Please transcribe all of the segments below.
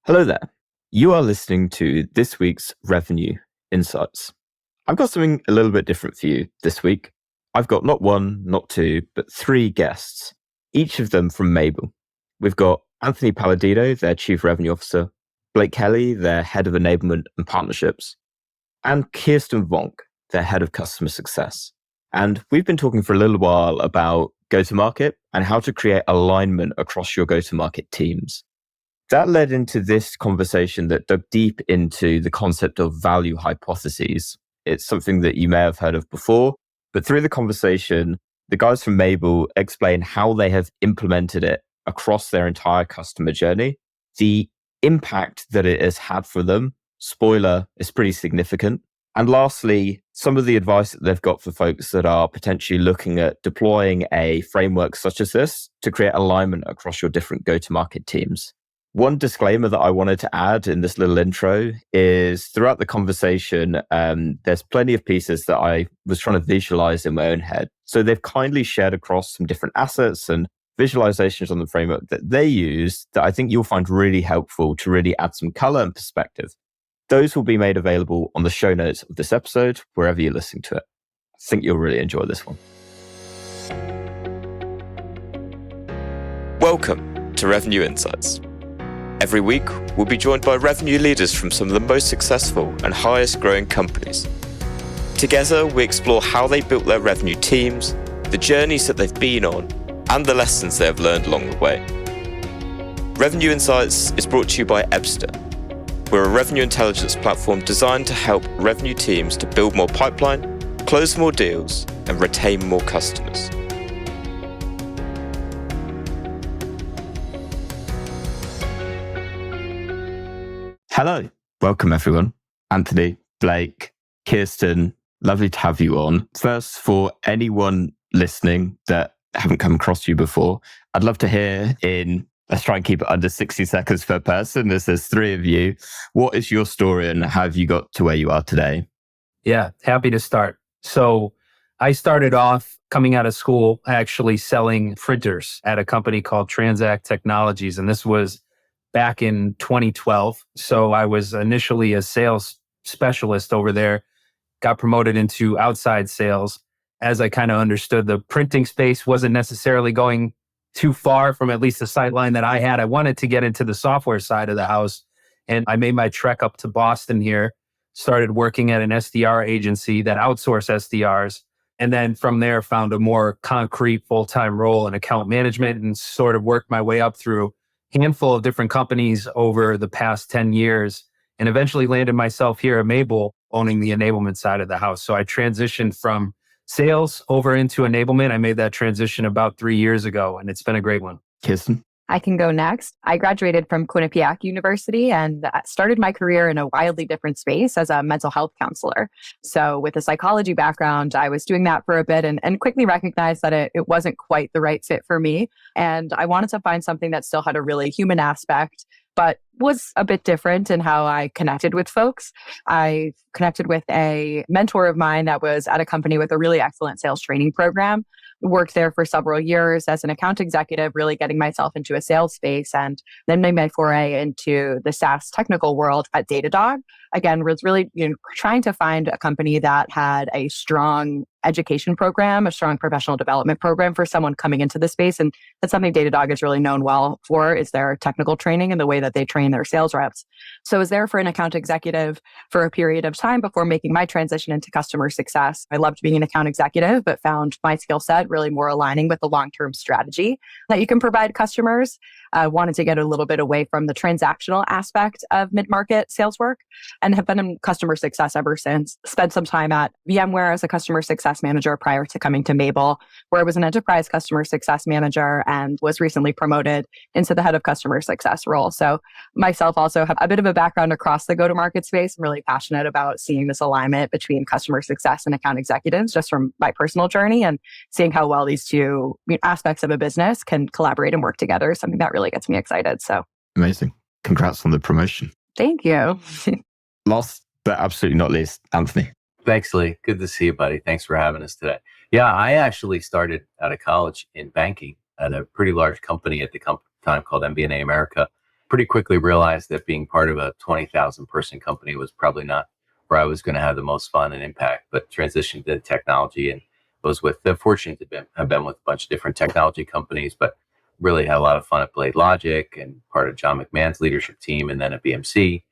Hello there. You are listening to this week's Revenue Insights. I've got something a little bit different for you this week. I've got not one, not two, but three guests, each of them from Mabl. We've got Anthony Palladino, their Chief Revenue Officer, Blake Kelly, their Head of Enablement and Partnerships, and Kirsten Vonck, their Head of Customer Success. And we've been talking for a little while about go-to-market and how to create alignment across your go-to-market teams. That led into this conversation that dug deep into the concept of value hypotheses. It's something that you may have heard of before, but through the conversation, the guys from Mabl explain how they have implemented it across their entire customer journey. The impact that it has had for them, spoiler, is pretty significant. And lastly, some of the advice that they've got for folks that are potentially looking at deploying a framework such as this to create alignment across your different go-to-market teams. One disclaimer that I wanted to add in this little intro is throughout the conversation, there's plenty of pieces that I was trying to visualize in my own head. So they've kindly shared across some different assets and visualizations on the framework that they use that I think you'll find really helpful to really add some color and perspective. Those will be made available on the show notes of this episode, wherever you're listening to it. I think you'll really enjoy this one. Welcome to Revenue Insights. Every week, we'll be joined by revenue leaders from some of the most successful and highest growing companies. Together, we explore how they built their revenue teams, the journeys that they've been on, and the lessons they have learned along the way. Revenue Insights is brought to you by Aisera. We're a revenue intelligence platform designed to help revenue teams to build more pipeline, close more deals, and retain more customers. Hello. Welcome, everyone. Anthony, Blake, Kirsten, lovely to have you on. First, for anyone listening that haven't come across you before, I'd love to hear let's try and keep it under 60 seconds per person, as there's three of you. What is your story and how have you got to where you are today? Yeah, happy to start. So I started off coming out of school actually selling printers at a company called Transact Technologies, and this was back in 2012. So I was initially a sales specialist over there, got promoted into outside sales as I kind of understood the printing space wasn't necessarily going too far from at least the sight line that I had. I wanted to get into the software side of the house. And I made my trek up to Boston here, started working at an SDR agency that outsourced SDRs. And then from there, found a more concrete full-time role in account management and sort of worked my way up through handful of different companies over the past 10 years and eventually landed myself here at Mabl owning the enablement side of the house. So I transitioned from sales over into enablement. I made that transition about 3 years ago and it's been a great one. Kirsten? I can go next. I graduated from Quinnipiac University and started my career in a wildly different space as a mental health counselor. So with a psychology background, I was doing that for a bit and quickly recognized that it wasn't quite the right fit for me. And I wanted to find something that still had a really human aspect, but was a bit different in how I connected with folks. I connected with a mentor of mine that was at a company with a really excellent sales training program. Worked there for several years as an account executive, really getting myself into a sales space, and then made my foray into the SaaS technical world at Datadog. Again, was really trying to find a company that had a strong education program, a strong professional development program for someone coming into the space. And that's something Datadog is really known well for, is their technical training and the way that they train their sales reps. So I was there for an account executive for a period of time before making my transition into customer success. I loved being an account executive, but found my skill set really more aligning with the long-term strategy that you can provide customers. I wanted to get a little bit away from the transactional aspect of mid-market sales work and have been in customer success ever since. Spent some time at VMware as a customer success manager prior to coming to Mabl, where I was an enterprise customer success manager and was recently promoted into the head of customer success role. So myself also have a bit of a background across the go-to-market space. I'm really passionate about seeing this alignment between customer success and account executives just from my personal journey and seeing how well these two aspects of a business can collaborate and work together is something that really gets me excited. So Amazing. Congrats on the promotion. Thank you. Last but absolutely not least, Anthony. Thanks, Lee. Good to see you, buddy. Thanks for having us today. Yeah, I actually started out of college in banking at a pretty large company at the time called MBNA America. pretty quickly realized that being part of a 20,000 person company was probably not where I was going to have the most fun and impact, but transitioned to technology and was fortunate to have been with a bunch of different technology companies, but really had a lot of fun at Blade Logic and part of John McMahon's leadership team, and then at BMC.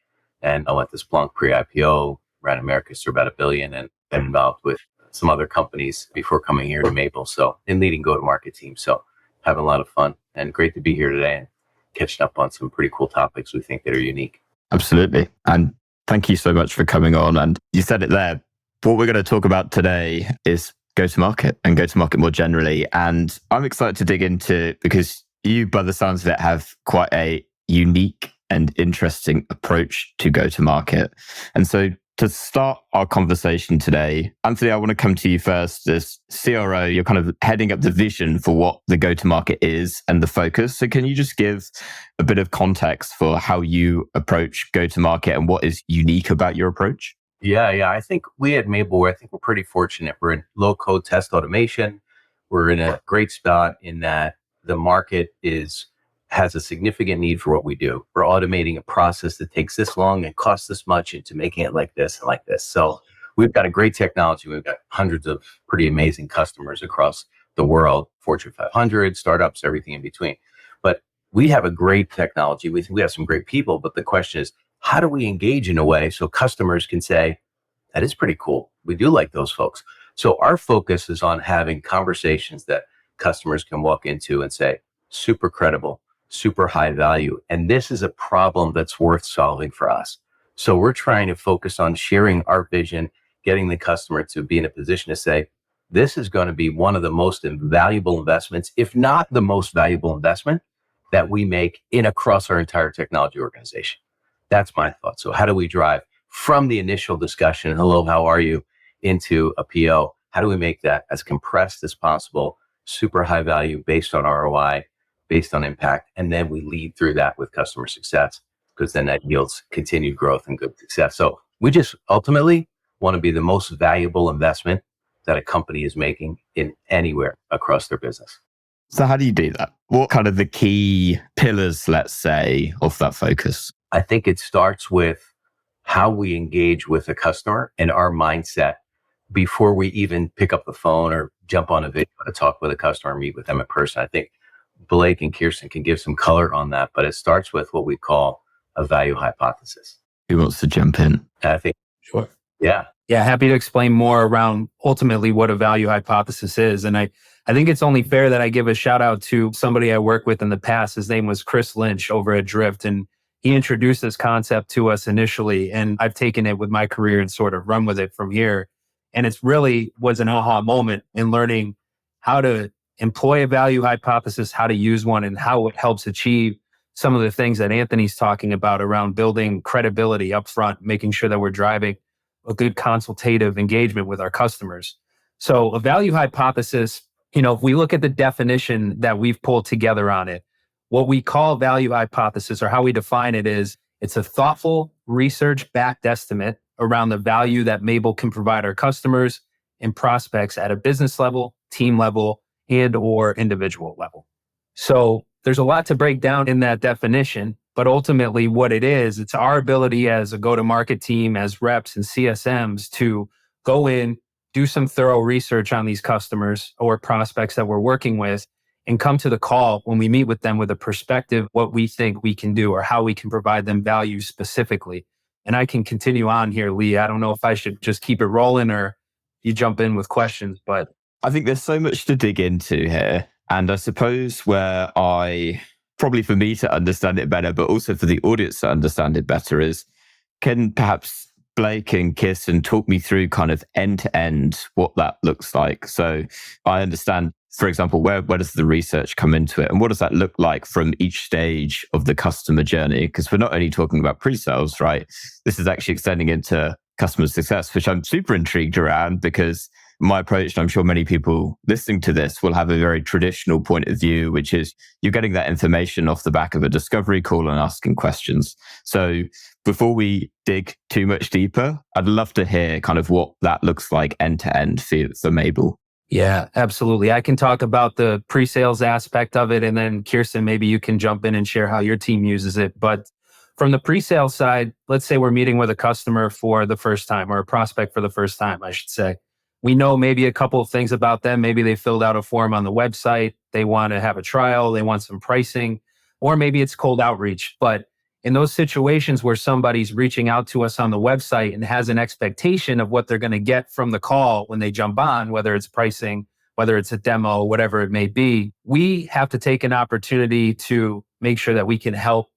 And I went to Splunk pre-IPO, ran Americas for about $1 billion, and been involved with some other companies before coming here to Mabl. So in leading go-to-market teams. So having a lot of fun and great to be here today and catching up on some pretty cool topics we think that are unique. Absolutely. And thank you so much for coming on. And you said it there. What we're going to talk about today is go-to-market and go-to-market more generally. And I'm excited to dig into because you, by the sounds of it, have quite a unique and interesting approach to go-to-market. And so to start our conversation today, Anthony, I want to come to you first. As CRO, you're kind of heading up the vision for what the go-to-market is and the focus. So can you just give a bit of context for how you approach go-to-market and what is unique about your approach? Yeah. I think we at Mabl, I think we're pretty fortunate. We're in low-code test automation. We're in a great spot in that the market has a significant need for what we do. We're automating a process that takes this long and costs this much into making it like this and like this. So we've got a great technology. We've got hundreds of pretty amazing customers across the world, Fortune 500, startups, everything in between. But we have a great technology. We think we have some great people. But the question is, how do we engage in a way so customers can say, that is pretty cool. We do like those folks. So our focus is on having conversations that customers can walk into and say, super credible, super high value. And this is a problem that's worth solving for us. So we're trying to focus on sharing our vision, getting the customer to be in a position to say, this is going to be one of the most valuable investments, if not the most valuable investment that we make across our entire technology organization. That's my thought. So how do we drive from the initial discussion, hello, how are you, into a PO? How do we make that as compressed as possible, super high value based on ROI, based on impact? And then we lead through that with customer success, because then that yields continued growth and good success. So we just ultimately want to be the most valuable investment that a company is making in anywhere across their business. So how do you do that? What kind of the key pillars, let's say, of that focus? I think it starts with how we engage with a customer and our mindset before we even pick up the phone or jump on a video to talk with a customer or meet with them in person. I think Blake and Kirsten can give some color on that, but it starts with what we call a value hypothesis. Who wants to jump in? I think, Sure. Yeah, happy to explain more around ultimately what a value hypothesis is. And I think it's only fair that I give a shout out to somebody I worked with in the past. His name was Chris Lynch over at Drift. And he introduced this concept to us initially. And I've taken it with my career and sort of run with it from here. And it's really was an aha moment in learning how to employ a value hypothesis, how to use one, and how it helps achieve some of the things that Anthony's talking about around building credibility upfront, making sure that we're driving a good consultative engagement with our customers. So a value hypothesis, if we look at the definition that we've pulled together on it, what we call value hypothesis, or how we define it, is it's a thoughtful, research-backed estimate around the value that Mabl can provide our customers and prospects at a business level, team level, and or individual level. So there's a lot to break down in that definition, but ultimately what it is, it's our ability as a go-to-market team, as reps and CSMs, to go in, do some thorough research on these customers or prospects that we're working with, and come to the call when we meet with them with a perspective, what we think we can do or how we can provide them value specifically. And I can continue on here, Lee. I don't know if I should just keep it rolling or you jump in with questions, but I think there's so much to dig into here. And I suppose where probably for me to understand it better, but also for the audience to understand it better, is can perhaps Blake and Kirsten talk me through kind of end to end what that looks like? So I understand, for example, where does the research come into it? And what does that look like from each stage of the customer journey? Because we're not only talking about pre-sales, right? This is actually extending into customer success, which I'm super intrigued around, because my approach, and I'm sure many people listening to this will have a very traditional point of view, which is you're getting that information off the back of a discovery call and asking questions. So before we dig too much deeper, I'd love to hear kind of what that looks like end to end for Mabl. Yeah, absolutely. I can talk about the pre-sales aspect of it. And then Kirsten, maybe you can jump in and share how your team uses it. But from the pre-sale side, let's say we're meeting with a customer for the first time, or a prospect for the first time, I should say. We know maybe a couple of things about them. Maybe they filled out a form on the website. They want to have a trial. They want some pricing, or maybe it's cold outreach. But in those situations where somebody's reaching out to us on the website and has an expectation of what they're going to get from the call when they jump on, whether it's pricing, whether it's a demo, whatever it may be, we have to take an opportunity to make sure that we can help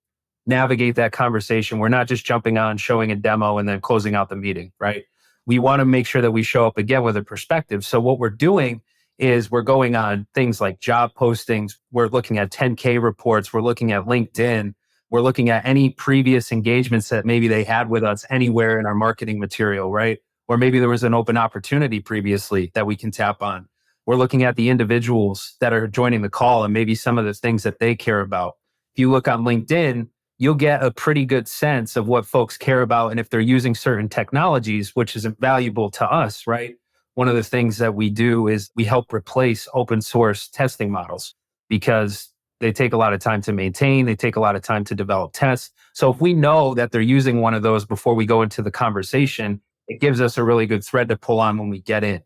navigate that conversation. We're not just jumping on, showing a demo, and then closing out the meeting, right? We want to make sure that we show up again with a perspective. So what we're doing is we're going on things like job postings. We're looking at 10K reports. We're looking at LinkedIn. We're looking at any previous engagements that maybe they had with us anywhere in our marketing material, right? Or maybe there was an open opportunity previously that we can tap on. We're looking at the individuals that are joining the call and maybe some of the things that they care about. If you look on LinkedIn, you'll get a pretty good sense of what folks care about and if they're using certain technologies, which is valuable to us, right? One of the things that we do is we help replace open source testing models because they take a lot of time to maintain. They take a lot of time to develop tests. So if we know that they're using one of those before we go into the conversation, it gives us a really good thread to pull on when we get in.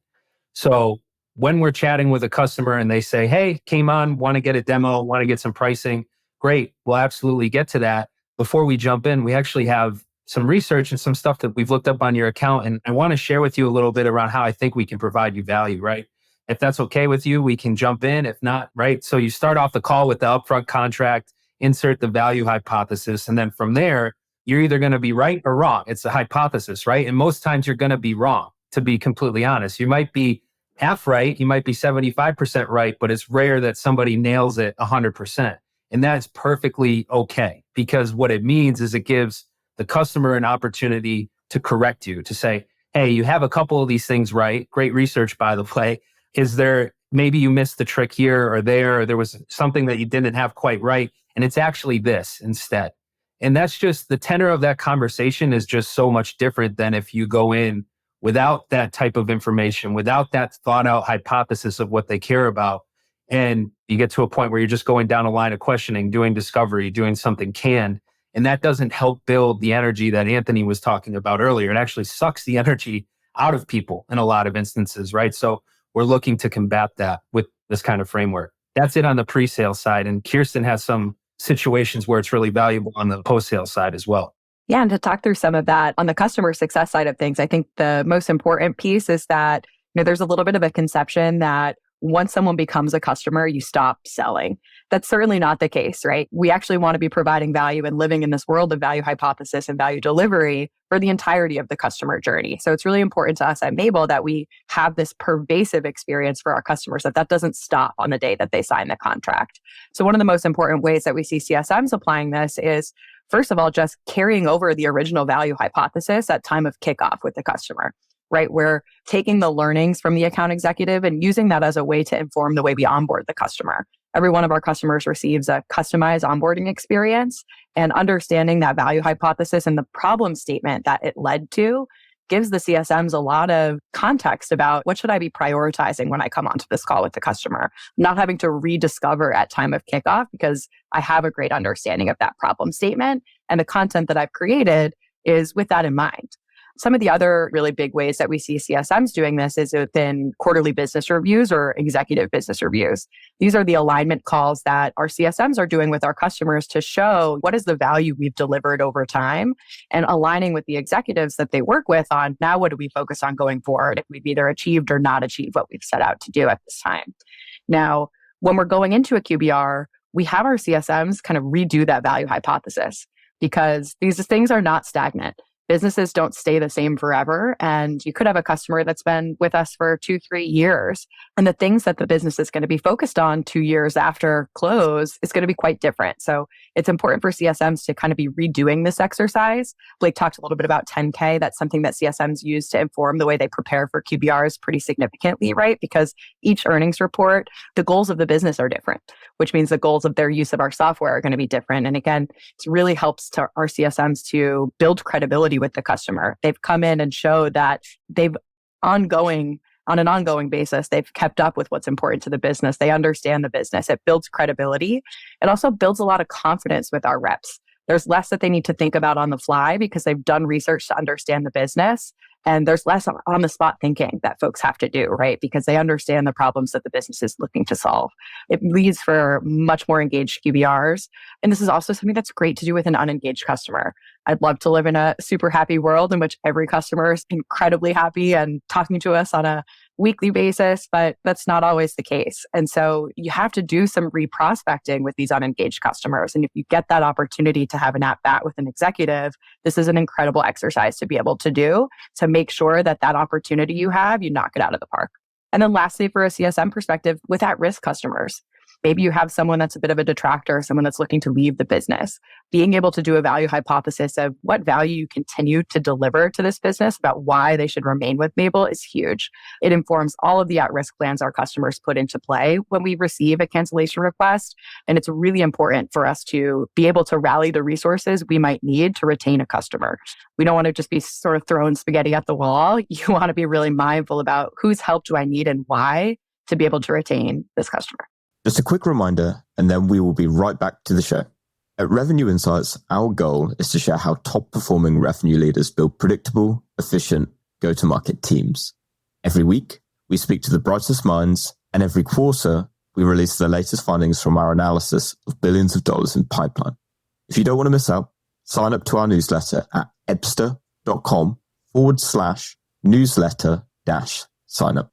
So when we're chatting with a customer and they say, hey, came on, want to get a demo, want to get some pricing, great, we'll absolutely get to that. Before we jump in, we actually have some research and some stuff that we've looked up on your account. And I want to share with you a little bit around how I think we can provide you value, right? If that's okay with you, we can jump in. If not, right? So you start off the call with the upfront contract, insert the value hypothesis. And then from there, you're either going to be right or wrong. It's a hypothesis, right? And most times you're going to be wrong, to be completely honest. You might be half right. You might be 75% right, but it's rare that somebody nails it 100%. And that's perfectly okay, because what it means is it gives the customer an opportunity to correct you, to say, hey, you have a couple of these things right. Great research, by the way. Is there, maybe you missed the trick here or there, or there was something that you didn't have quite right, and it's actually this instead. And that's just, the tenor of that conversation is just so much different than if you go in without that type of information, without that thought out hypothesis of what they care about. And you get to a point where you're just going down a line of questioning, doing discovery, doing something canned. And that doesn't help build the energy that Anthony was talking about earlier. It actually sucks the energy out of people in a lot of instances, right? So we're looking to combat that with this kind of framework. That's it on the pre-sale side. And Kirsten has some situations where it's really valuable on the post-sale side as well. Yeah, and to talk through some of that on the customer success side of things, I think the most important piece is that, there's a little bit of a conception that once someone becomes a customer, you stop selling. That's certainly not the case, right? We actually want to be providing value and living in this world of value hypothesis and value delivery for the entirety of the customer journey. So it's really important to us at Mabl that we have this pervasive experience for our customers, that doesn't stop on the day that they sign the contract. So one of the most important ways that we see CSMs applying this is, first of all, just carrying over the original value hypothesis at time of kickoff with the customer. Right? We're taking the learnings from the account executive and using that as a way to inform the way we onboard the customer. Every one of our customers receives a customized onboarding experience, and understanding that value hypothesis and the problem statement that it led to gives the CSMs a lot of context about what should I be prioritizing when I come onto this call with the customer, not having to rediscover at time of kickoff because I have a great understanding of that problem statement, and the content that I've created is with that in mind. Some of the other really big ways that we see CSMs doing this is within quarterly business reviews or executive business reviews. These are the alignment calls that our CSMs are doing with our customers to show what is the value we've delivered over time, and aligning with the executives that they work with on now what do we focus on going forward if we've either achieved or not achieved what we've set out to do at this time. Now, when we're going into a QBR, we have our CSMs kind of redo that value hypothesis, because these things are not stagnant. Businesses don't stay the same forever. And you could have a customer that's been with us for 2-3 years. And the things that the business is going to be focused on 2 years after close is going to be quite different. So it's important for CSMs to kind of be redoing this exercise. Blake talked a little bit about 10K. That's something that CSMs use to inform the way they prepare for QBRs pretty significantly, right? Because each earnings report, the goals of the business are different, which means the goals of their use of our software are going to be different. And again, it really helps to our CSMs to build credibility with the customer. They've come in and showed that they've ongoing on an ongoing basis, they've kept up with what's important to the business. They understand the business. It builds credibility. It also builds a lot of confidence with our reps. There's less that they need to think about on the fly because they've done research to understand the business. And there's less on the spot thinking that folks have to do, right? Because they understand the problems that the business is looking to solve. It leads for much more engaged QBRs. And this is also something that's great to do with an unengaged customer. I'd love to live in a super happy world in which every customer is incredibly happy and talking to us on a weekly basis, but that's not always the case. And so you have to do some reprospecting with these unengaged customers. And if you get that opportunity to have an at-bat with an executive, this is an incredible exercise to be able to do to make sure that that opportunity you have, you knock it out of the park. And then lastly, for a CSM perspective, with at-risk customers, maybe you have someone that's a bit of a detractor, someone that's looking to leave the business. Being able to do a value hypothesis of what value you continue to deliver to this business about why they should remain with Mabl is huge. It informs all of the at-risk plans our customers put into play when we receive a cancellation request. And it's really important for us to be able to rally the resources we might need to retain a customer. We don't want to just be sort of throwing spaghetti at the wall. You want to be really mindful about whose help do I need and why to be able to retain this customer. Just a quick reminder, and then we will be right back to the show. At Revenue Insights, our goal is to share how top-performing revenue leaders build predictable, efficient go-to-market teams. Every week, we speak to the brightest minds, and every quarter, we release the latest findings from our analysis of billions of dollars in pipeline. If you don't want to miss out, sign up to our newsletter at ebster.com/newsletter-sign-up.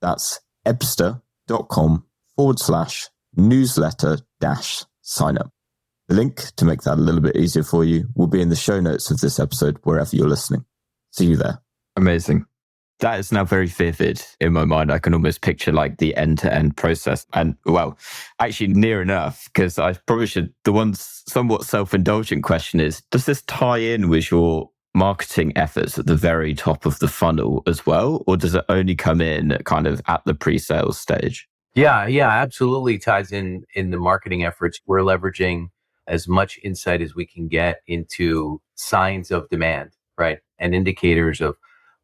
That's ebster.com/newsletter-sign-up. The link to make that a little bit easier for you will be in the show notes of this episode, wherever you're listening. See you there. Amazing. That is now very vivid in my mind. I can almost picture like the end-to-end process. And well, actually near enough, because I probably should, the one somewhat self-indulgent question is, does this tie in with your marketing efforts at the very top of the funnel as well? Or does it only come in kind of at the pre-sales stage? Yeah, absolutely ties in the marketing efforts. We're leveraging as much insight as we can get into signs of demand, right? And indicators of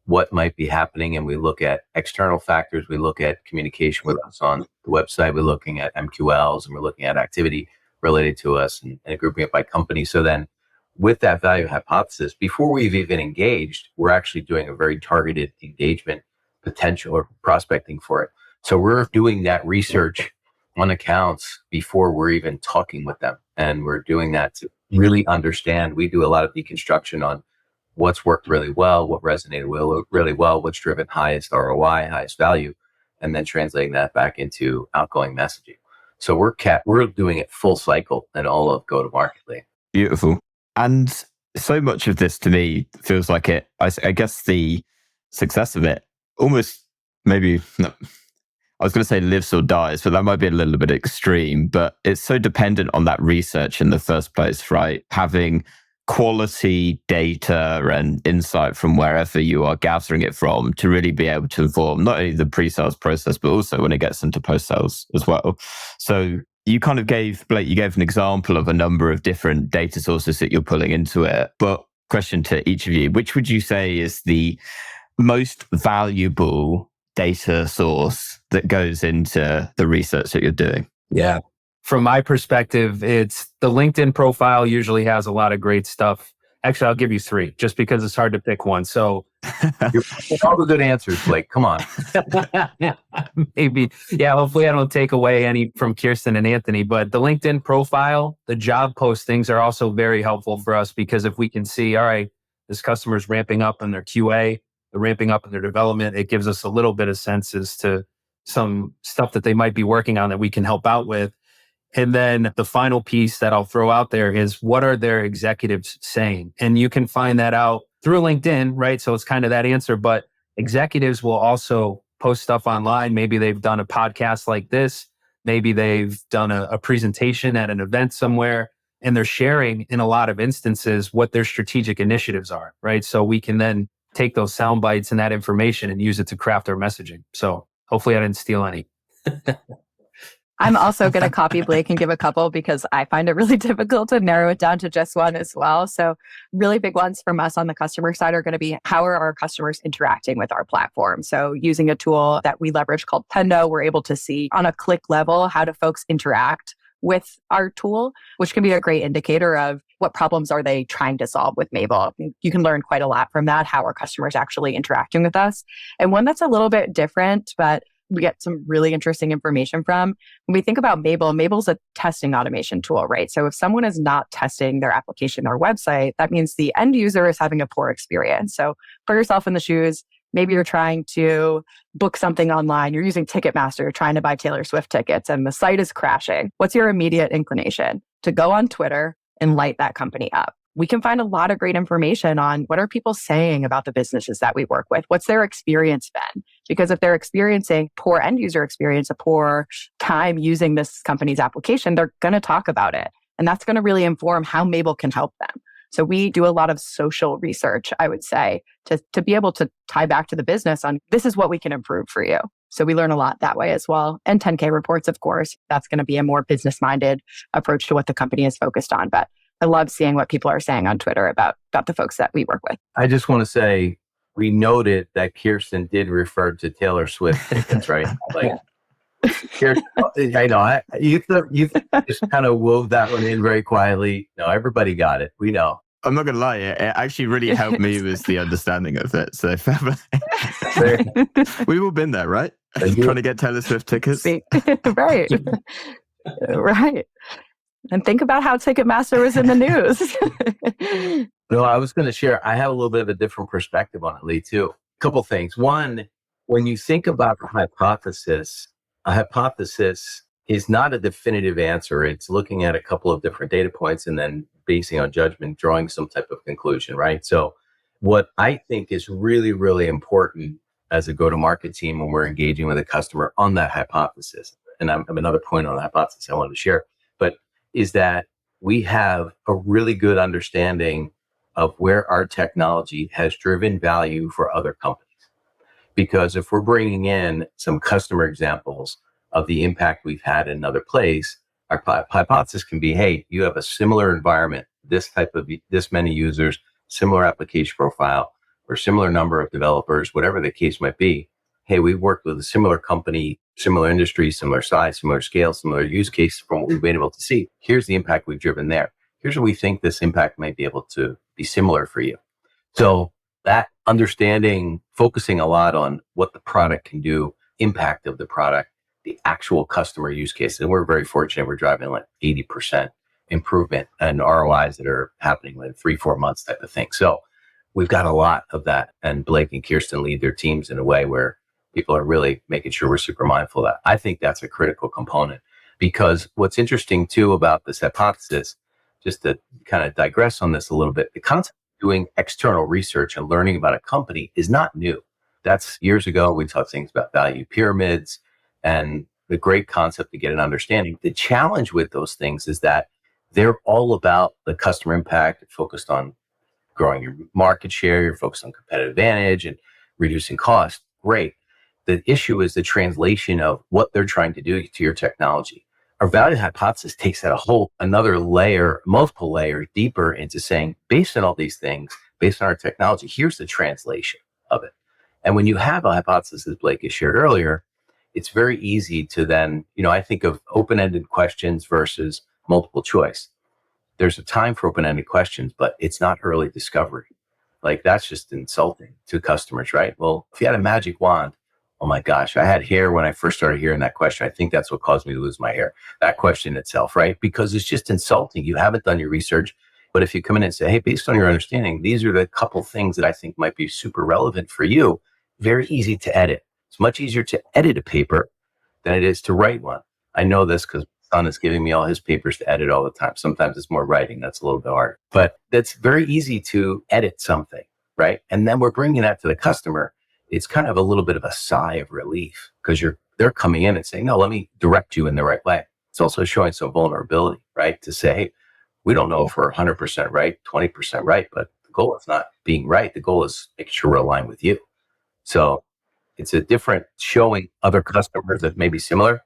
what might be happening. And we look at external factors. We look at communication with us on the website. We're looking at MQLs, and we're looking at activity related to us and grouping it by company. So then with that value hypothesis, before we've even engaged, we're actually doing a very targeted engagement potential or prospecting for it. So we're doing that research on accounts before we're even talking with them. And we're doing that to really understand. We do a lot of deconstruction on what's worked really well, what resonated really well, what's driven highest ROI, highest value, and then translating that back into outgoing messaging. So we're doing it full cycle and all of go-to-market. Beautiful. And so much of this to me feels like it, I guess the success of it almost maybe, no, I was going to say lives or dies, but that might be a little bit extreme, but it's so dependent on that research in the first place, right? Having quality data and insight from wherever you are gathering it from to really be able to inform not only the pre-sales process, but also when it gets into post-sales as well. So you kind of Blake, you gave an example of a number of different data sources that you're pulling into it. But question to each of you, which would you say is the most valuable data source that goes into the research that you're doing? Yeah. From my perspective, it's the LinkedIn profile usually has a lot of great stuff. Actually, I'll give you three just because it's hard to pick one. So all the good answers, Blake. Come on. Maybe. Yeah, hopefully I don't take away any from Kirsten and Anthony, but the LinkedIn profile, the job postings are also very helpful for us because if we can see, all right, this customer's ramping up in their QA, they're ramping up in their development, it gives us a little bit of sense as to some stuff that they might be working on that we can help out with. And then the final piece that I'll throw out there is what are their executives saying? And you can find that out through LinkedIn, right? So it's kind of that answer, but executives will also post stuff online. Maybe they've done a podcast like this. Maybe they've done a presentation at an event somewhere, and they're sharing in a lot of instances what their strategic initiatives are, right? So we can then take those sound bites and that information and use it to craft our messaging. So hopefully I didn't steal any. I'm also going to copy Blake and give a couple because I find it really difficult to narrow it down to just one as well. So really big ones from us on the customer side are going to be how are our customers interacting with our platform? So using a tool that we leverage called Pendo, we're able to see on a click level, how do folks interact with our tool, which can be a great indicator of what problems are they trying to solve with Mabl. You can learn quite a lot from that, how are customers actually interacting with us. And one that's a little bit different, but we get some really interesting information from. When we think about Mabl's a testing automation tool, right? So if someone is not testing their application or website, that means the end user is having a poor experience. So put yourself in the shoes. Maybe you're trying to book something online. You're using Ticketmaster, you're trying to buy Taylor Swift tickets, and the site is crashing. What's your immediate inclination? To go on Twitter and light that company up. We can find a lot of great information on what are people saying about the businesses that we work with? What's their experience been? Because if they're experiencing poor end user experience, a poor time using this company's application, they're going to talk about it. And that's going to really inform how Mabl can help them. So we do a lot of social research, I would say, to be able to tie back to the business on this is what we can improve for you. So we learn a lot that way as well. And 10K reports, of course, that's going to be a more business-minded approach to what the company is focused on. But I love seeing what people are saying on Twitter about the folks that we work with. I just want to say, we noted that Kirsten did refer to Taylor Swift tickets, right? Like, Kirsten, I know, you just kind of wove that one in very quietly. No, everybody got it. We know. I'm not going to lie, it actually really helped me with the understanding of it. So we've all been there, right? Trying to get Taylor Swift tickets. Right. Right. And think about how Ticketmaster was in the news. No, I was going to share, I have a little bit of a different perspective on it, Lee, too. A couple things. One, when you think about a hypothesis is not a definitive answer. It's looking at a couple of different data points and then basing on judgment, drawing some type of conclusion, right? So what I think is really, really important as a go-to-market team when we're engaging with a customer on that hypothesis, and I have another point on the hypothesis I wanted to share, but is that we have a really good understanding of where our technology has driven value for other companies. Because if we're bringing in some customer examples of the impact we've had in another place, our hypothesis can be, hey, you have a similar environment, this many users, similar application profile, or similar number of developers, whatever the case might be. Hey, we've worked with a similar company, similar industry, similar size, similar scale, similar use case from what we've been able to see. Here's the impact we've driven there. Here's where we think this impact might be able to be similar for you. So that understanding, focusing a lot on what the product can do, impact of the product, the actual customer use case. And we're very fortunate. We're driving like 80% improvement and ROIs that are happening within 3-4 months type of thing. So we've got a lot of that. And Blake and Kirsten lead their teams in a way where people are really making sure we're super mindful of that. I think that's a critical component, because what's interesting too about this hypothesis, just to kind of digress on this a little bit, the concept of doing external research and learning about a company is not new. That's years ago. We taught things about value pyramids and the great concept to get an understanding. The challenge with those things is that they're all about the customer impact, focused on growing your market share, you're focused on competitive advantage and reducing cost. Great. The issue is the translation of what they're trying to do to your technology. Our value hypothesis takes that another layer, multiple layers deeper into saying, based on all these things, based on our technology, here's the translation of it. And when you have a hypothesis, as Blake has shared earlier, it's very easy to then, I think of open-ended questions versus multiple choice. There's a time for open-ended questions, but it's not early discovery. Like, that's just insulting to customers, right? Well, if you had a magic wand, oh my gosh, I had hair when I first started hearing that question. I think that's what caused me to lose my hair, that question itself, right? Because it's just insulting. You haven't done your research. But if you come in and say, hey, based on your understanding, these are the couple things that I think might be super relevant for you, very easy to edit. It's much easier to edit a paper than it is to write one. I know this because my son is giving me all his papers to edit all the time. Sometimes it's more writing. That's a little bit hard. But that's very easy to edit something, right? And then we're bringing that to the customer. It's kind of a little bit of a sigh of relief, because they're coming in and saying, no, let me direct you in the right way. It's also showing some vulnerability, right? To say, hey, we don't know if we're 100% right, 20% right, but the goal is not being right. The goal is making sure we're aligned with you. So it's a different showing other customers that may be similar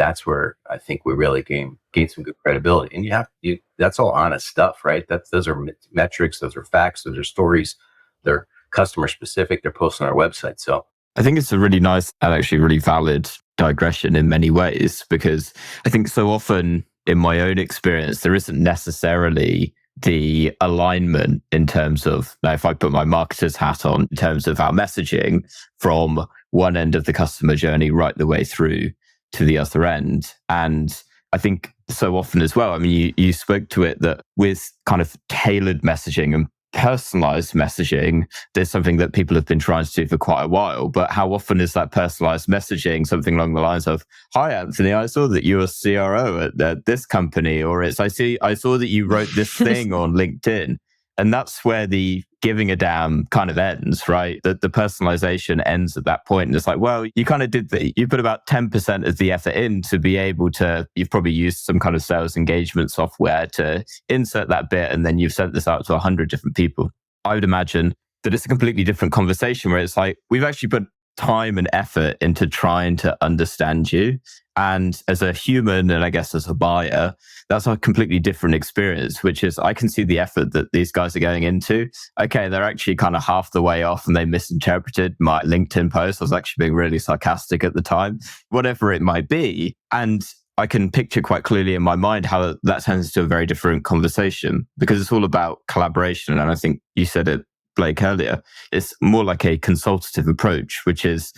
that's where I think we really gain some good credibility. And that's all honest stuff, right? Those are metrics, those are facts, those are stories, they're customer specific, they're posted on our website. So I think it's a really nice and actually really valid digression in many ways, because I think so often in my own experience, there isn't necessarily the alignment in terms of, now if I put my marketer's hat on, in terms of our messaging from one end of the customer journey right the way through to the other end. And I think so often as well, I mean, you spoke to it that with kind of tailored messaging and personalized messaging, there's something that people have been trying to do for quite a while. But how often is that personalized messaging something along the lines of, "Hi, Anthony, I saw that you're a CRO at this company," or it's, I saw that you wrote this thing on LinkedIn." And that's where the giving a damn kind of ends, right? That the personalization ends at that point. And it's like, well, you kind of you put about 10% of the effort in to be able to, you've probably used some kind of sales engagement software to insert that bit, and then you've sent this out to 100 different people. I would imagine that it's a completely different conversation where it's like, we've actually put time and effort into trying to understand you. And as a human, and I guess as a buyer, that's a completely different experience, which is, I can see the effort that these guys are going into. Okay, they're actually kind of half the way off and they misinterpreted my LinkedIn post. I was actually being really sarcastic at the time, whatever it might be. And I can picture quite clearly in my mind how that turns into a very different conversation, because it's all about collaboration. And I think you said it, Blake, earlier. It's more like a consultative approach, which is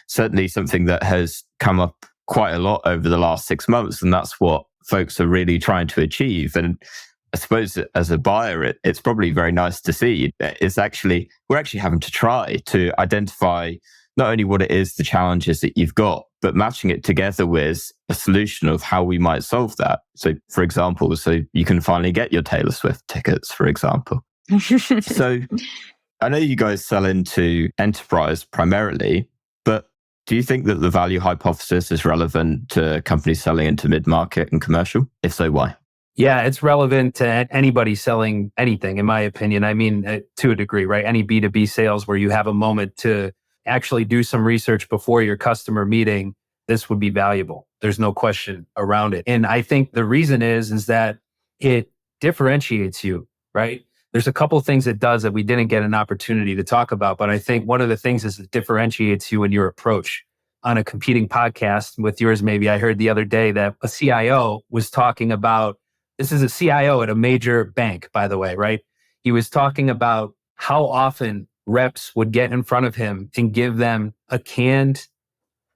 certainly something that has come up quite a lot over the last 6 months. And that's what folks are really trying to achieve. And I suppose as a buyer, it's probably very nice to see. We're actually having to try to identify not only what it is, the challenges that you've got, but matching it together with a solution of how we might solve that. So, for example, so you can finally get your Taylor Swift tickets, for example. So I know you guys sell into enterprise primarily, but do you think that the value hypothesis is relevant to companies selling into mid-market and commercial? If so, why? Yeah, it's relevant to anybody selling anything, in my opinion. I mean, to a degree, right? Any B2B sales where you have a moment to actually do some research before your customer meeting, this would be valuable. There's no question around it. And I think the reason is that it differentiates you, right? There's a couple of things it does that we didn't get an opportunity to talk about, but I think one of the things is it differentiates you in your approach. On a competing podcast with yours, maybe I heard the other day that a CIO was talking about, this is a CIO at a major bank, by the way, right? He was talking about how often reps would get in front of him and give them a canned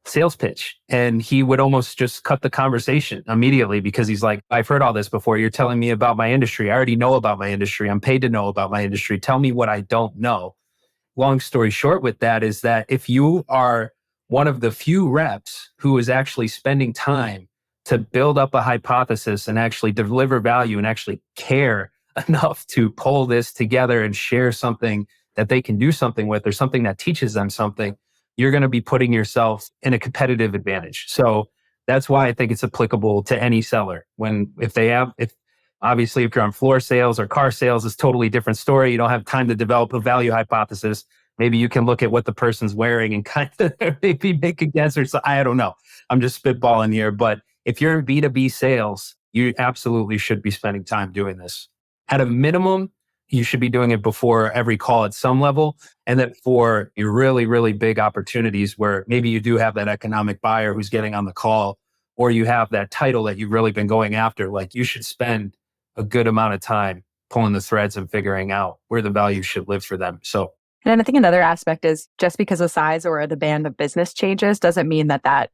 sales pitch. And he would almost just cut the conversation immediately because he's like, I've heard all this before. You're telling me about my industry. I already know about my industry. I'm paid to know about my industry. Tell me what I don't know. Long story short with that is that if you are one of the few reps who is actually spending time to build up a hypothesis and actually deliver value and actually care enough to pull this together and share something that they can do something with, or something that teaches them something, you're going to be putting yourself in a competitive advantage. So that's why I think it's applicable to any seller. Obviously, if you're on floor sales or car sales, it's a totally different story. You don't have time to develop a value hypothesis. Maybe you can look at what the person's wearing and kind of maybe make a guess, or so. I don't know. I'm just spitballing here. But if you're in B2B sales, you absolutely should be spending time doing this. At a minimum, you should be doing it before every call at some level. And then for your really, really big opportunities where maybe you do have that economic buyer who's getting on the call, or you have that title that you've really been going after, like you should spend a good amount of time pulling the threads and figuring out where the value should live for them. So, and I think another aspect is just because the size or the band of business changes doesn't mean that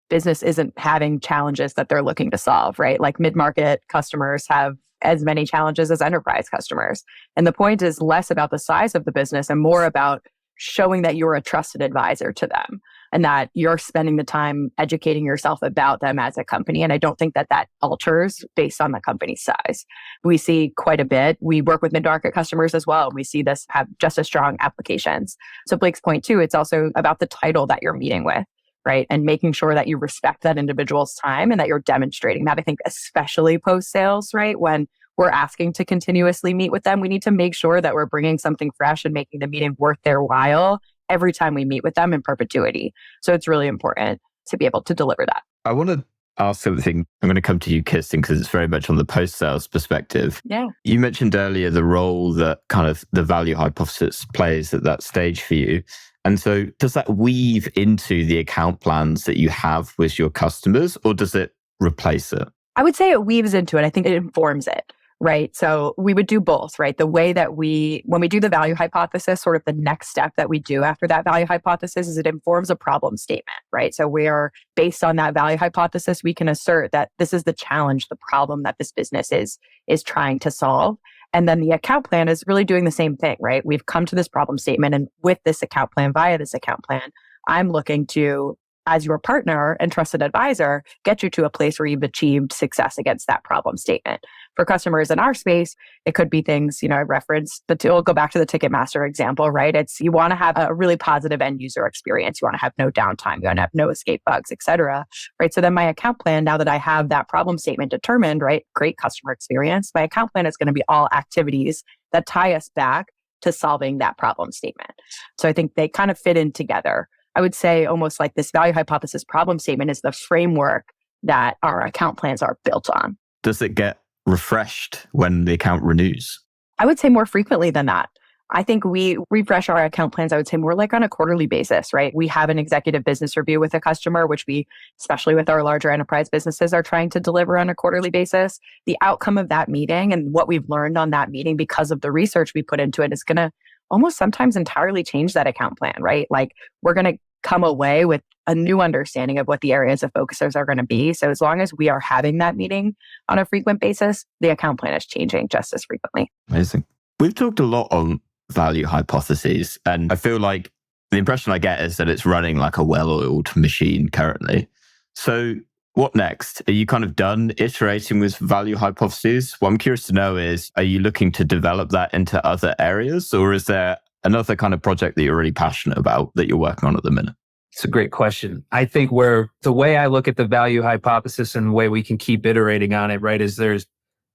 business isn't having challenges that they're looking to solve, right? Like mid-market customers have as many challenges as enterprise customers. And the point is less about the size of the business and more about showing that you're a trusted advisor to them and that you're spending the time educating yourself about them as a company. And I don't think that alters based on the company's size. We see quite a bit. We work with mid-market customers as well. We see this have just as strong applications. So Blake's point too, it's also about the title that you're meeting with, right? And making sure that you respect that individual's time and that you're demonstrating that. I think especially post-sales, right? When we're asking to continuously meet with them, we need to make sure that we're bringing something fresh and making the meeting worth their while every time we meet with them in perpetuity. So it's really important to be able to deliver that. I want to ask something, I'm going to come to you, Kirsten, because it's very much on the post-sales perspective. Yeah. You mentioned earlier the role that kind of the value hypothesis plays at that stage for you. And so does that weave into the account plans that you have with your customers, or does it replace it? I would say it weaves into it. I think it informs it, right? So we would do both, right? The way that when we do the value hypothesis, sort of the next step that we do after that value hypothesis is it informs a problem statement, right? So we are based on that value hypothesis, we can assert that this is the challenge, the problem that this business is trying to solve. And then the account plan is really doing the same thing, right? We've come to this problem statement, and with this account plan, via this account plan, I'm looking to, as your partner and trusted advisor, get you to a place where you've achieved success against that problem statement. For customers in our space, it could be things, I referenced, but we'll go back to the Ticketmaster example, right? It's you want to have a really positive end user experience. You want to have no downtime. You want to have no escape bugs, et cetera, right? So then my account plan, now that I have that problem statement determined, right? Great customer experience. My account plan is going to be all activities that tie us back to solving that problem statement. So I think they kind of fit in together. I would say almost like this value hypothesis problem statement is the framework that our account plans are built on. Does it get refreshed when the account renews? I would say more frequently than that. I think we refresh our account plans, I would say more like on a quarterly basis, right? We have an executive business review with a customer, which we, especially with our larger enterprise businesses, are trying to deliver on a quarterly basis. The outcome of that meeting and what we've learned on that meeting because of the research we put into it is going to almost sometimes entirely change that account plan, right? Like we're going to come away with a new understanding of what the areas of focuses are going to be. So as long as we are having that meeting on a frequent basis, the account plan is changing just as frequently. Amazing. We've talked a lot on value hypotheses, and I feel like the impression I get is that it's running like a well-oiled machine currently. So what next? Are you kind of done iterating with value hypotheses? What I'm curious to know is, are you looking to develop that into other areas, or is there another kind of project that you're really passionate about that you're working on at the minute? It's a great question. I think the way I look at the value hypothesis and the way we can keep iterating on it, right, is there's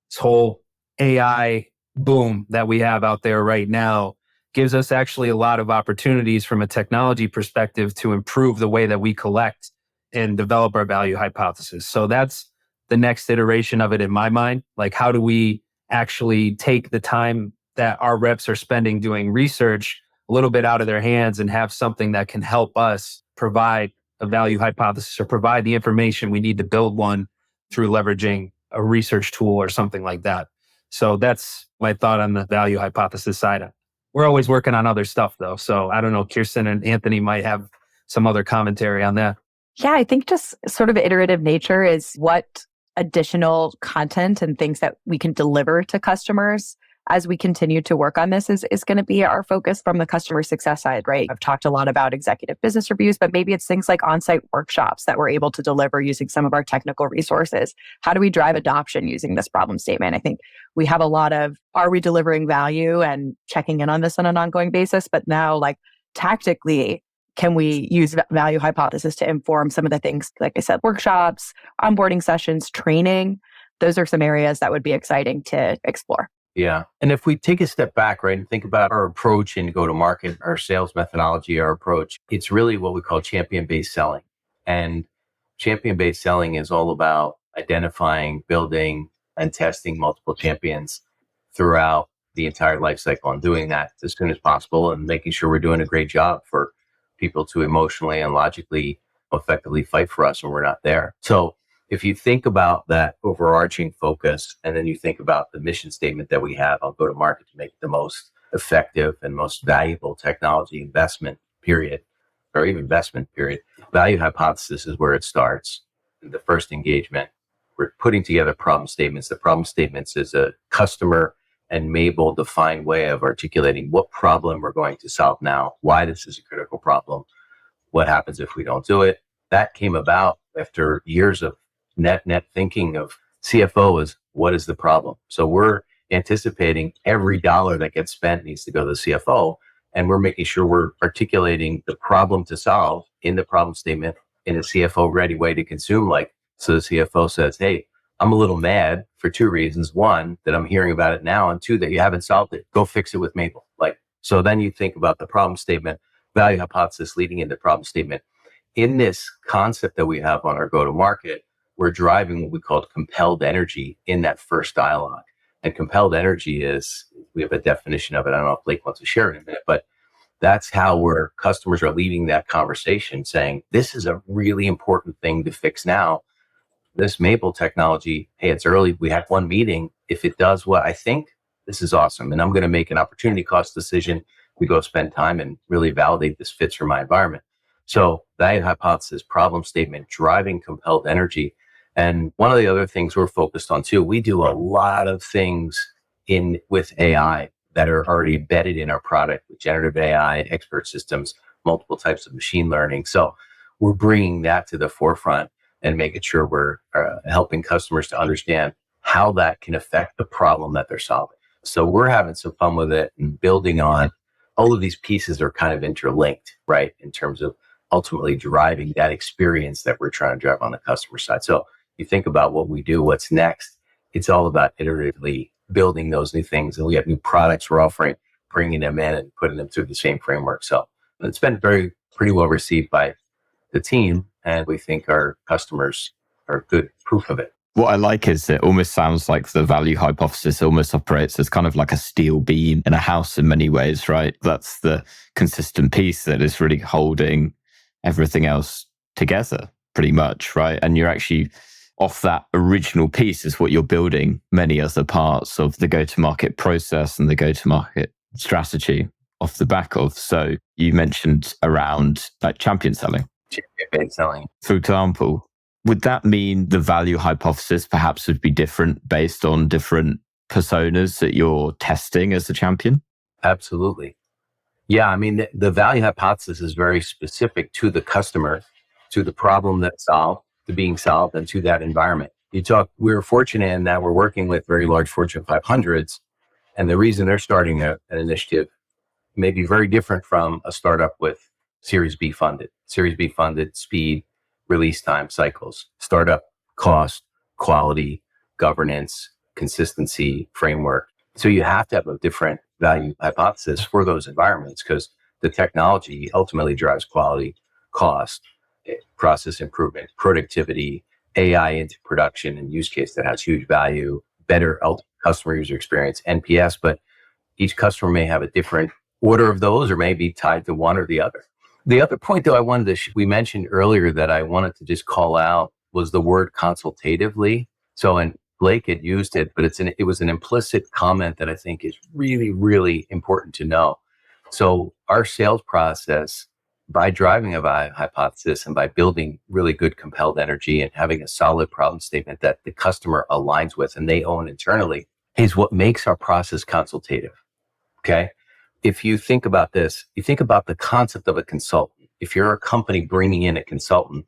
this whole AI boom that we have out there right now gives us actually a lot of opportunities from a technology perspective to improve the way that we collect and develop our value hypothesis. So that's the next iteration of it in my mind. Like, how do we actually take the time that our reps are spending doing research a little bit out of their hands and have something that can help us provide a value hypothesis or provide the information we need to build one through leveraging a research tool or something like that. So that's my thought on the value hypothesis side. We're always working on other stuff though. So I don't know, Kirsten and Anthony might have some other commentary on that. Yeah, I think just sort of iterative nature is what additional content and things that we can deliver to customers as we continue to work on this is going to be our focus from the customer success side, right? I've talked a lot about executive business reviews, but maybe it's things like on-site workshops that we're able to deliver using some of our technical resources. How do we drive adoption using this problem statement? I think we have a lot of, are we delivering value and checking in on this on an ongoing basis? But now, like tactically, can we use value hypothesis to inform some of the things, like I said, workshops, onboarding sessions, training? Those are some areas that would be exciting to explore. Yeah. And if we take a step back, right, and think about our approach in go-to-market, our sales methodology, our approach, it's really what we call champion-based selling. And champion-based selling is all about identifying, building, and testing multiple champions throughout the entire life cycle and doing that as soon as possible and making sure we're doing a great job for people to emotionally and logically effectively fight for us when we're not there. So if you think about that overarching focus, and then you think about the mission statement that we have on go-to-market to make it the most effective and most valuable technology investment period, or even investment period, value hypothesis is where it starts. In the first engagement, we're putting together problem statements. The problem statements is a customer and Mabl defined way of articulating what problem we're going to solve now, why this is a critical problem, what happens if we don't do it. That came about after years of net thinking of CFO is what is the problem? So we're anticipating every dollar that gets spent needs to go to the CFO. And we're making sure we're articulating the problem to solve in the problem statement in a CFO ready way to consume. Like, so the CFO says, hey, I'm a little mad for two reasons. One, that I'm hearing about it now. And two, that you haven't solved it. Go fix it with Mabl. Like, so then you think about the problem statement, value hypothesis leading into problem statement. In this concept that we have on our go-to-market, we're driving what we call compelled energy in that first dialogue. And compelled energy is, we have a definition of it. I don't know if Blake wants to share it in a minute, but that's how where customers are leaving that conversation saying, this is a really important thing to fix now. This Mabl technology, hey, it's early. We had one meeting. If it does what I think, this is awesome. And I'm going to make an opportunity cost decision. We go spend time and really validate this fits for my environment. So value hypothesis, problem statement, driving compelled energy. And one of the other things we're focused on too, we do a lot of things with AI that are already embedded in our product with generative AI, expert systems, multiple types of machine learning. So we're bringing that to the forefront and making sure we're helping customers to understand how that can affect the problem that they're solving. So we're having some fun with it and building on all of these pieces are kind of interlinked, right? In terms of ultimately driving that experience that we're trying to drive on the customer side. So you think about what we do, what's next, it's all about iteratively building those new things. And we have new products we're offering, bringing them in and putting them through the same framework. So it's been pretty well received by the team. And we think our customers are good proof of it. What I like is it almost sounds like the value hypothesis almost operates as kind of like a steel beam in a house in many ways, right? That's the consistent piece that is really holding everything else together pretty much, right? And you're actually off that original piece is what you're building many other parts of the go-to-market process and the go-to-market strategy off the back of. So you mentioned around like champion selling. Champion selling. For example, would that mean the value hypothesis perhaps would be different based on different personas that you're testing as a champion? Absolutely. Yeah, I mean, the value hypothesis is very specific to the customer, to the problem that's being solved, and to that environment. We're fortunate in that we're working with very large Fortune 500s, and the reason they're starting an initiative may be very different from a startup with Series B funded. Series B funded, speed, release time, cycles, startup, cost, quality, governance, consistency, framework. So you have to have a different value hypothesis for those environments because the technology ultimately drives quality, cost, process improvement, productivity, AI into production and use case that has huge value, better customer user experience, NPS, but each customer may have a different order of those or may be tied to one or the other. The other point, though, we mentioned earlier that I wanted to just call out was the word consultatively. So, and Blake had used it, but it was an implicit comment that I think is really, really important to know. So our sales process, by driving a value hypothesis and by building really good compelled energy and having a solid problem statement that the customer aligns with and they own internally, is what makes our process consultative. Okay. If you think about this, you think about the concept of a consultant. If you're a company bringing in a consultant,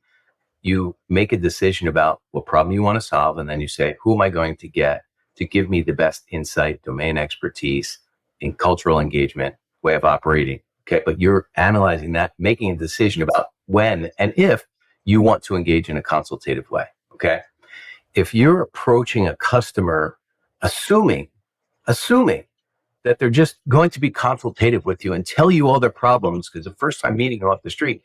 you make a decision about what problem you want to solve. And then you say, who am I going to get to give me the best insight, domain expertise, and cultural engagement, way of operating. Okay. But you're analyzing that, making a decision about when and if you want to engage in a consultative way. Okay. If you're approaching a customer, assuming that they're just going to be consultative with you and tell you all their problems because the first time meeting them off the street,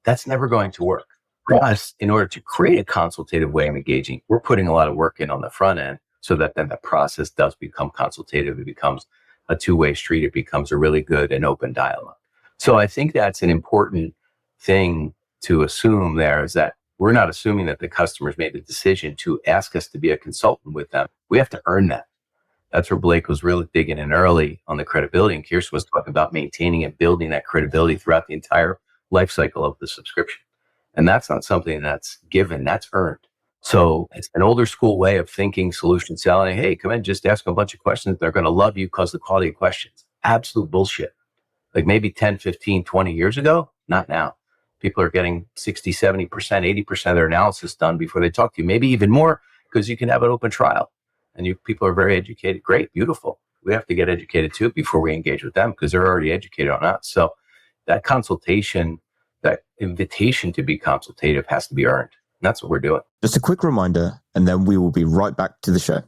that's never going to work. For us, in order to create a consultative way of engaging, we're putting a lot of work in on the front end so that then the process does become consultative. It becomes a two-way street. It becomes a really good and open dialogue. So I think that's an important thing to assume there is that we're not assuming that the customers made the decision to ask us to be a consultant with them. We have to earn that. That's where Blake was really digging in early on the credibility, and Kirsten was talking about maintaining and building that credibility throughout the entire life cycle of the subscription. And that's not something that's given, that's earned. So it's an older school way of thinking, solution selling. Hey, come in, just ask them a bunch of questions. They're going to love you because of the quality of questions. Absolute bullshit. Like maybe 10, 15, 20 years ago, not now. People are getting 60, 70%, 80% of their analysis done before they talk to you. Maybe even more because you can have an open trial. And people are very educated. Great, beautiful. We have to get educated too before we engage with them because they're already educated on us. So that consultation, that invitation to be consultative has to be earned. And that's what we're doing. Just a quick reminder, and then we will be right back to the show.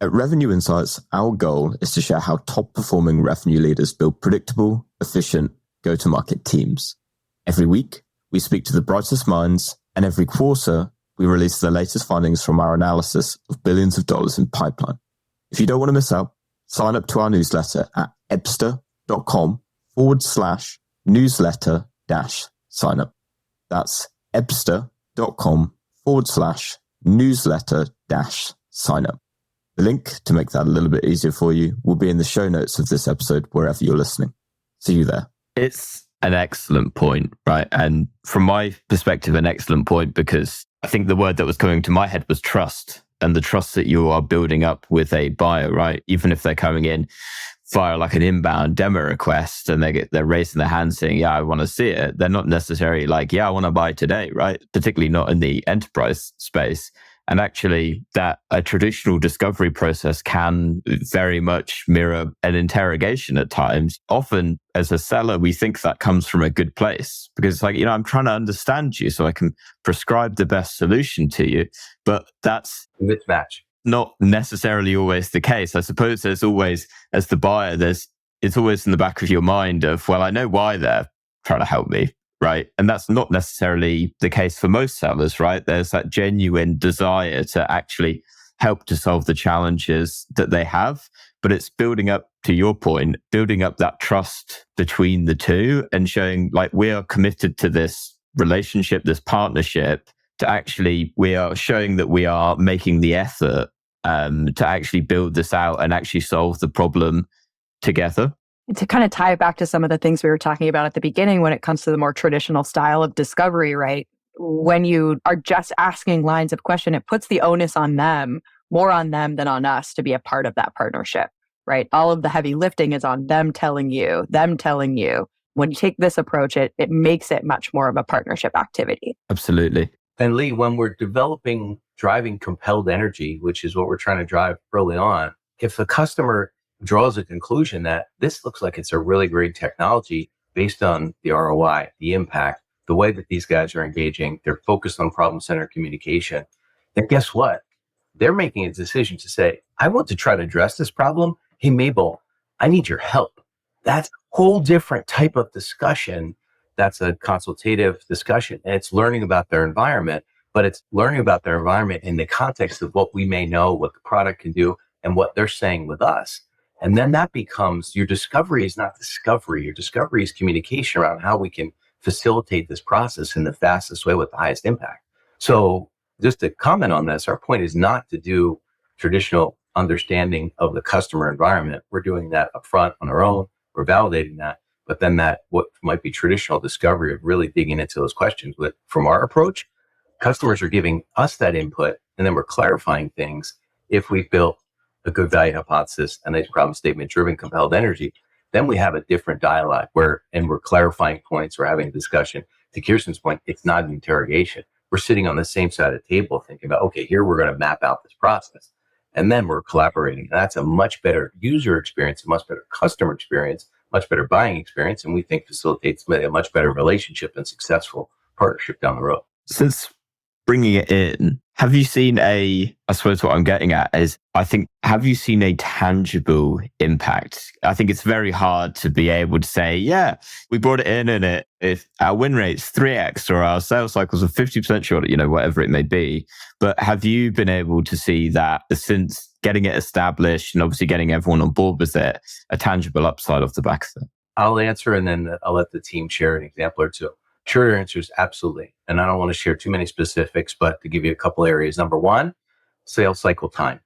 At Revenue Insights, our goal is to share how top-performing revenue leaders build predictable, efficient go-to-market teams. Every week, we speak to the brightest minds, and every quarter, we release the latest findings from our analysis of billions of dollars in pipeline. If you don't want to miss out, sign up to our newsletter at ebster.com/newsletter-sign up. That's ebster.com/newsletter-sign up. The link to make that a little bit easier for you will be in the show notes of this episode, wherever you're listening. See you there. It's an excellent point, right? And from my perspective, an excellent point, because I think the word that was coming to my head was trust, and the trust that you are building up with a buyer, right? Even if they're coming in via like an inbound demo request and they're raising their hand saying, yeah, I want to see it. They're not necessarily like, yeah, I want to buy today, right? Particularly not in the enterprise space. And actually, that a traditional discovery process can very much mirror an interrogation at times. Often, as a seller, we think that comes from a good place because it's like, I'm trying to understand you so I can prescribe the best solution to you. But that's mismatch. Not necessarily always the case. I suppose there's always, as the buyer, it's always in the back of your mind of, well, I know why they're trying to help me. Right. And that's not necessarily the case for most sellers, right? There's that genuine desire to actually help to solve the challenges that they have. But it's building up, to your point, building up that trust between the two and showing like we are committed to this relationship, this partnership, to actually, we are showing that we are making the effort to actually build this out and actually solve the problem together. To kind of tie it back to some of the things we were talking about at the beginning when it comes to the more traditional style of discovery, right? When you are just asking lines of question, it puts the onus on them, more on them than on us to be a part of that partnership, right? All of the heavy lifting is on them telling you. When you take this approach, it makes it much more of a partnership activity. Absolutely. And Lee, when we're driving compelled energy, which is what we're trying to drive early on, if the customer draws a conclusion that this looks like it's a really great technology based on the ROI, the impact, the way that these guys are engaging, they're focused on problem-centered communication, then guess what? They're making a decision to say, I want to try to address this problem. Hey, Mabl, I need your help. That's a whole different type of discussion. That's a consultative discussion. And it's learning about their environment, but it's learning about their environment in the context of what we may know, what the product can do, and what they're saying with us. And then that becomes, your discovery is not discovery. Your discovery is communication around how we can facilitate this process in the fastest way with the highest impact. So just to comment on this, our point is not to do traditional understanding of the customer environment. We're doing that upfront on our own. We're validating that. But then that what might be traditional discovery of really digging into those questions. But from our approach, customers are giving us that input, and then we're clarifying things. If we've built a good value hypothesis and a problem statement driven compelled energy, then we have a different dialogue and we're clarifying points, we're having a discussion. To Kirsten's point, it's not an interrogation. We're sitting on the same side of the table thinking about, okay, here we're going to map out this process. And then we're collaborating. And that's a much better user experience, a much better customer experience, much better buying experience. And we think facilitates a much better relationship and successful partnership down the road. Since bringing it in, have you seen I suppose what I'm getting at is, have you seen a tangible impact? I think it's very hard to be able to say, yeah, we brought it in and if our win rate's 3x or our sales cycles are 50% shorter, whatever it may be. But have you been able to see that since getting it established and obviously getting everyone on board with it, a tangible upside off the back of it? I'll answer and then I'll let the team share an example or two. Shorter answer is absolutely. And I don't want to share too many specifics, but to give you a couple areas. Number one, sales cycle time.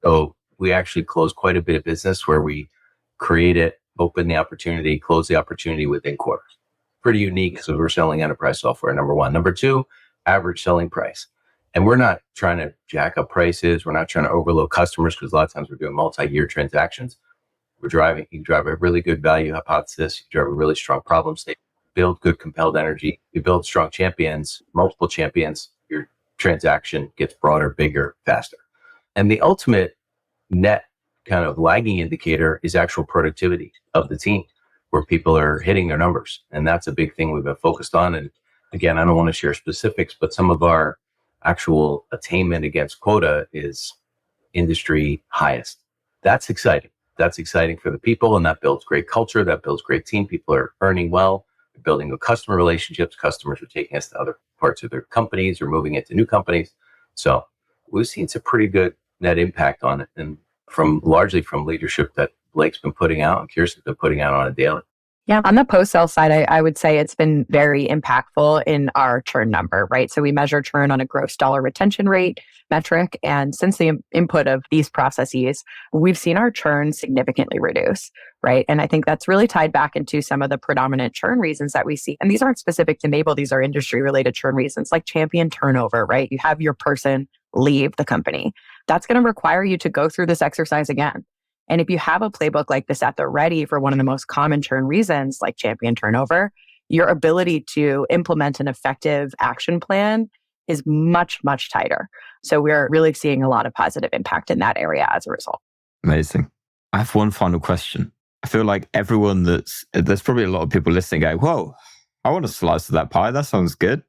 So we actually close quite a bit of business where we create it, open the opportunity, close the opportunity within quarters. Pretty unique because we're selling enterprise software, number one. Number two, average selling price. And we're not trying to jack up prices. We're not trying to overload customers because a lot of times we're doing multi-year transactions. You drive a really good value hypothesis, you drive a really strong problem statement, build good compelled energy, you build strong champions, multiple champions, your transaction gets broader, bigger, faster. And the ultimate net kind of lagging indicator is actual productivity of the team, where people are hitting their numbers. And that's a big thing we've been focused on. And again, I don't want to share specifics, but some of our actual attainment against quota is industry highest. That's exciting. That's exciting for the people, and that builds great culture. That builds great team. People are earning well. We're building good customer relationships. Customers are taking us to other parts of their companies or moving into new companies. So we've seen some pretty good net impact on it, and largely from leadership that Blake's been putting out and Kirsten's been putting out on a daily. Yeah, on the post-sale side, I would say it's been very impactful in our churn number, right? So we measure churn on a gross dollar retention rate metric. And since the input of these processes, we've seen our churn significantly reduce, right? And I think that's really tied back into some of the predominant churn reasons that we see. And these aren't specific to Mabl, these are industry-related churn reasons like champion turnover, right? You have your person leave the company. That's going to require you to go through this exercise again. And if you have a playbook like this at the ready for one of the most common churn reasons, like champion turnover, your ability to implement an effective action plan is much, much tighter. So we're really seeing a lot of positive impact in that area as a result. Amazing. I have one final question. I feel like there's probably a lot of people listening going, whoa, I want a slice of that pie. That sounds good.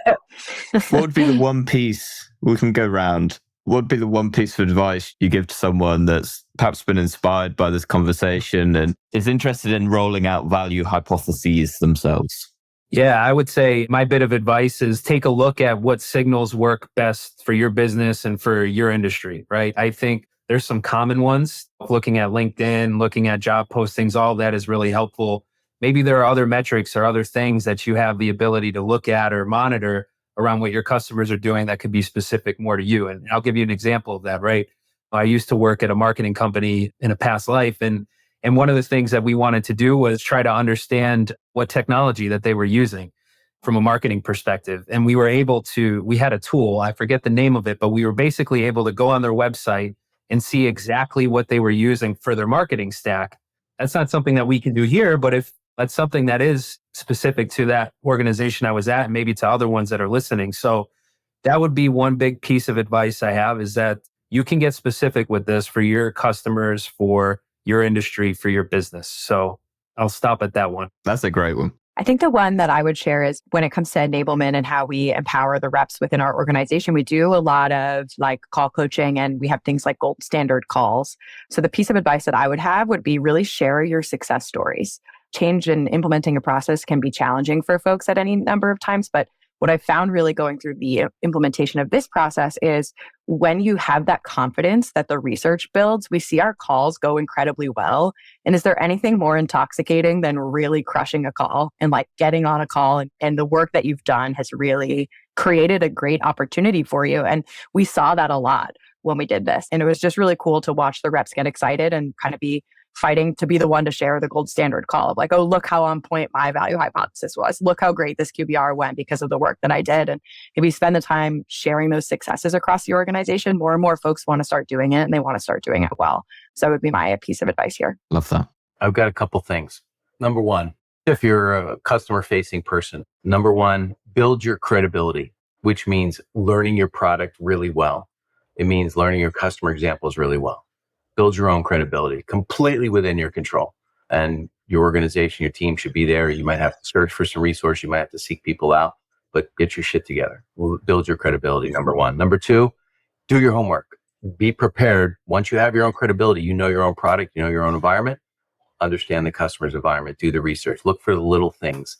What would be the one piece, we can go round, what would be the one piece of advice you give to someone that's perhaps been inspired by this conversation and is interested in rolling out value hypotheses themselves? Yeah, I would say my bit of advice is take a look at what signals work best for your business and for your industry, right? I think there's some common ones. Looking at LinkedIn, looking at job postings, all that is really helpful. Maybe there are other metrics or other things that you have the ability to look at or monitor around what your customers are doing that could be specific more to you. And I'll give you an example of that, right? I used to work at a marketing company in a past life. And one of the things that we wanted to do was try to understand what technology that they were using from a marketing perspective. And we had a tool, I forget the name of it, but we were basically able to go on their website and see exactly what they were using for their marketing stack. That's not something that we can do here, but if that's something that is specific to that organization I was at, and maybe to other ones that are listening. So that would be one big piece of advice I have, is that you can get specific with this for your customers, for your industry, for your business. So I'll stop at that one. That's a great one. I think the one that I would share is when it comes to enablement and how we empower the reps within our organization, we do a lot of like call coaching and we have things like gold standard calls. So the piece of advice that I would have would be really share your success stories. Change in implementing a process can be challenging for folks at any number of times, but what I found really going through the implementation of this process is when you have that confidence that the research builds, we see our calls go incredibly well. And is there anything more intoxicating than really crushing a call and like getting on a call and the work that you've done has really created a great opportunity for you? And we saw that a lot when we did this. And it was just really cool to watch the reps get excited and kind of be fighting to be the one to share the gold standard call of like, oh, look how on point my value hypothesis was. Look how great this QBR went because of the work that I did. And if we spend the time sharing those successes across the organization, more and more folks want to start doing it and they want to start doing it well. So that would be my piece of advice here. Love that. I've got a couple things. Number one, if you're a customer-facing person, build your credibility, which means learning your product really well. It means learning your customer examples really well. Build your own credibility completely within your control. And your organization, your team should be there. You might have to search for some resource. You might have to seek people out, but get your shit together. Build your credibility, number one. Number two, do your homework. Be prepared. Once you have your own credibility, you know your own product, you know your own environment, understand the customer's environment, do the research, look for the little things.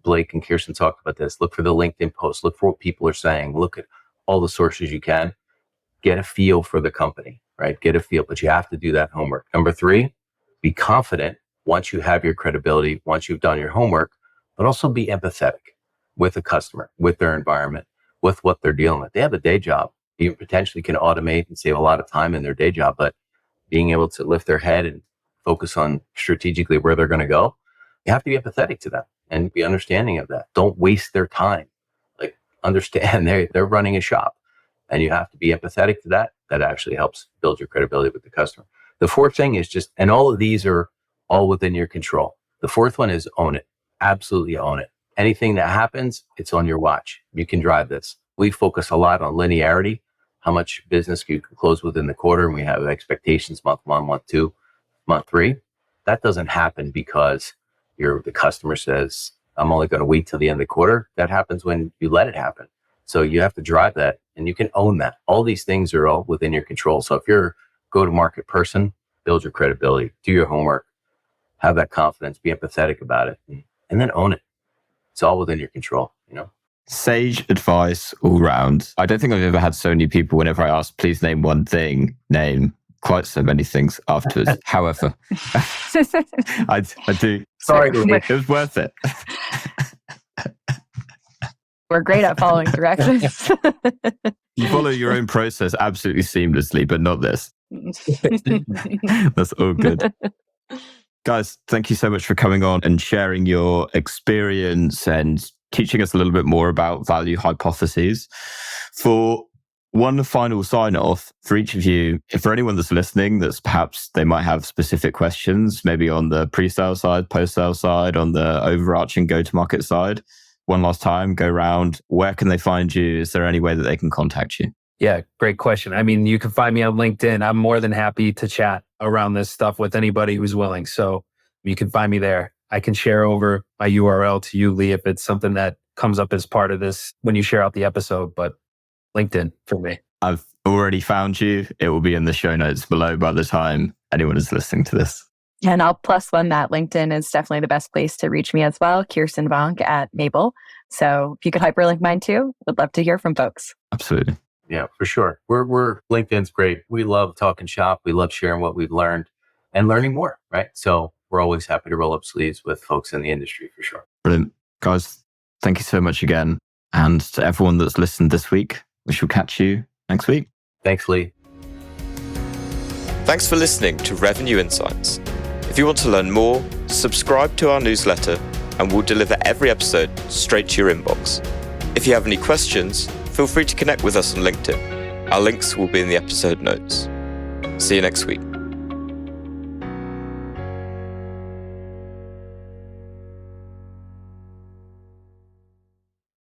Blake and Kirsten talked about this. Look for the LinkedIn posts, look for what people are saying, look at all the sources you can. Get a feel for the company, right? Get a feel, but you have to do that homework. Number three, be confident once you have your credibility, once you've done your homework, but also be empathetic with the customer, with their environment, with what they're dealing with. They have a day job. You potentially can automate and save a lot of time in their day job, but being able to lift their head and focus on strategically where they're going to go, you have to be empathetic to them and be understanding of that. Don't waste their time. Like, understand they're running a shop. And you have to be empathetic to that. That actually helps build your credibility with the customer. The fourth thing is and all of these are all within your control. The fourth one is own it. Absolutely own it. Anything that happens, it's on your watch. You can drive this. We focus a lot on linearity, how much business you can close within the quarter. And we have expectations month one, month two, month three. That doesn't happen because the customer says, I'm only going to wait till the end of the quarter. That happens when you let it happen. So you have to drive that and you can own that. All these things are all within your control. So if you're a go-to-market person, build your credibility, do your homework, have that confidence, be empathetic about it, and then own it. It's all within your control, you know? Sage advice all round. I don't think I've ever had so many people, whenever I ask, please name one thing, name quite so many things afterwards. However, I do. Sorry, it was worth it. We're great at following directions. You follow your own process absolutely seamlessly, but not this. That's all good. Guys, thank you so much for coming on and sharing your experience and teaching us a little bit more about value hypotheses. For one final sign off for each of you, if for anyone that's listening, that's perhaps they might have specific questions, maybe on the pre-sale side, post-sale side, on the overarching go-to-market side, one last time, go round. Where can they find you? Is there any way that they can contact you? Yeah, great question. I mean, you can find me on LinkedIn. I'm more than happy to chat around this stuff with anybody who's willing. So you can find me there. I can share over my URL to you, Lee, if it's something that comes up as part of this when you share out the episode, but LinkedIn for me. I've already found you. It will be in the show notes below by the time anyone is listening to this. And I'll plus one that LinkedIn is definitely the best place to reach me as well. Kirsten Vonck at Mabl. So if you could hyperlink mine too, would love to hear from folks. Absolutely. Yeah, for sure. We're LinkedIn's great. We love talking shop. We love sharing what we've learned and learning more, right? So we're always happy to roll up sleeves with folks in the industry for sure. Brilliant. Guys, thank you so much again. And to everyone that's listened this week, we shall catch you next week. Thanks, Lee. Thanks for listening to Revenue Insights. If you want to learn more, subscribe to our newsletter and we'll deliver every episode straight to your inbox. If you have any questions, feel free to connect with us on LinkedIn. Our links will be in the episode notes. See you next week.